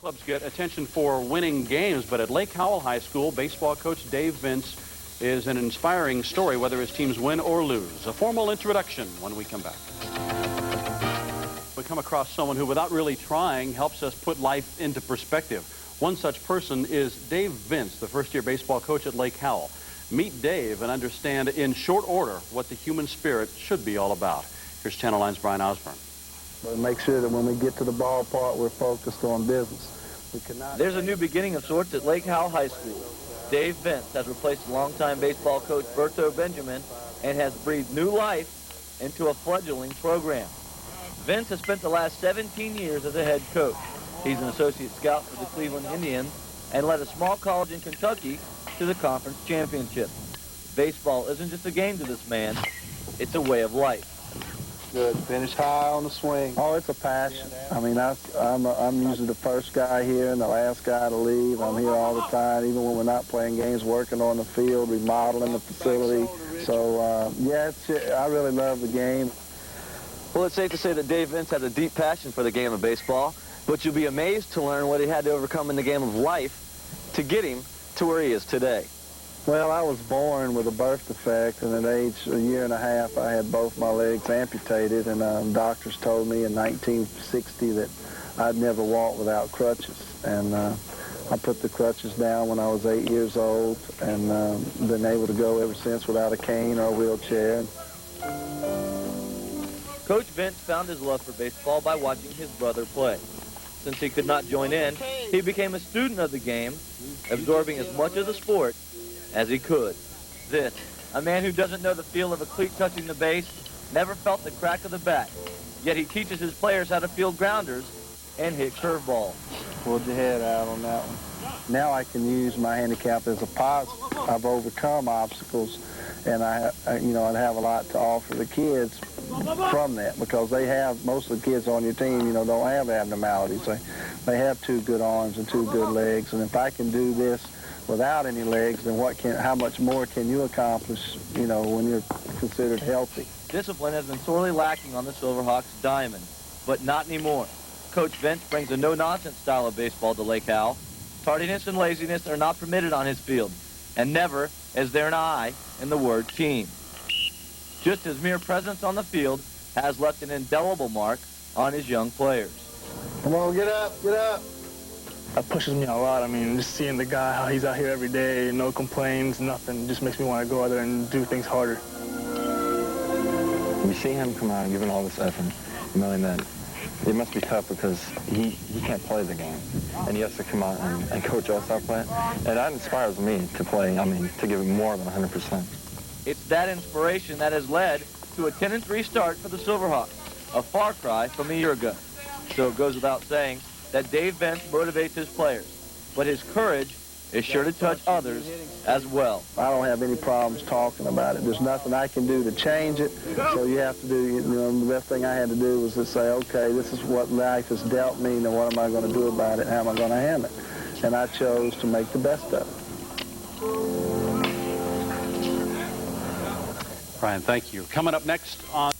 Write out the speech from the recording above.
Clubs get attention for winning games, but at Lake Howell High School, baseball coach Dave Vince is an inspiring story, whether his teams win or lose. A formal introduction when we come back. We come across someone who, without really trying, helps us put life into perspective. One such person is Dave Vince, the first-year baseball coach at Lake Howell. Meet Dave and understand in short order what the human spirit should be all about. Here's Channel 9's Brian Osborne. But make sure that when we get to the ballpark, we're focused on business. There's a new beginning of sorts at Lake Howell High School. Dave Vince has replaced longtime baseball coach Berto Benjamin and has breathed new life into a fledgling program. Vince has spent the last 17 years as a head coach. He's an associate scout for the Cleveland Indians and led a small college in Kentucky to the conference championship. Baseball isn't just a game to this man, it's a way of life. Good. Finish high on the swing. Oh, it's a passion. I mean, I'm usually the first guy here and the last guy to leave. I'm here all the time, even when we're not playing games, working on the field, remodeling the facility. So, yeah, I really love the game. Well, it's safe to say that Dave Vince has a deep passion for the game of baseball, but you'll be amazed to learn what he had to overcome in the game of life to get him to where he is today. Well, I was born with a birth defect, and at age a year and a half, I had both my legs amputated, and doctors told me in 1960 that I'd never walk without crutches. And I put the crutches down when I was 8 years old, and been able to go ever since without a cane or a wheelchair. Coach Vince found his love for baseball by watching his brother play. Since he could not join in, he became a student of the game, absorbing as much of the sport as he could. This, a man who doesn't know the feel of a cleat touching the base, never felt the crack of the bat, yet he teaches his players how to field grounders and hit curveballs. Pulled your head out on that one. Now I can use my handicap as a positive. I've overcome obstacles, and I have a lot to offer the kids from that, because most of the kids on your team, don't have abnormalities. They have two good arms and two good legs, and if I can do this without any legs, then how much more can you accomplish, when you're considered healthy? Discipline has been sorely lacking on the Silverhawks diamond, but not anymore. Coach Vince brings a no-nonsense style of baseball to Lake Howell. Tardiness and laziness are not permitted on his field, and never is there an I in the word team. Just his mere presence on the field has left an indelible mark on his young players. Come on, get up, get up. That pushes me a lot. I mean, just seeing the guy, how he's out here every day, no complaints, nothing, just makes me want to go out there and do things harder. You see him come out and giving all this effort, knowing that it must be tough because he can't play the game. And he has to come out and coach us how to play it. And that inspires me to play, to give it more than 100%. It's that inspiration that has led to a 10-3 start for the Silverhawks, a far cry from a year ago. So it goes without saying that Dave Vince motivates his players, but his courage is sure to touch others as well. I don't have any problems talking about it. There's nothing I can do to change it, so you have to do, the best thing I had to do was to say, okay, this is what life has dealt me, now what am I going to do about it, how am I going to handle it? And I chose to make the best of it. Brian, thank you. Coming up next on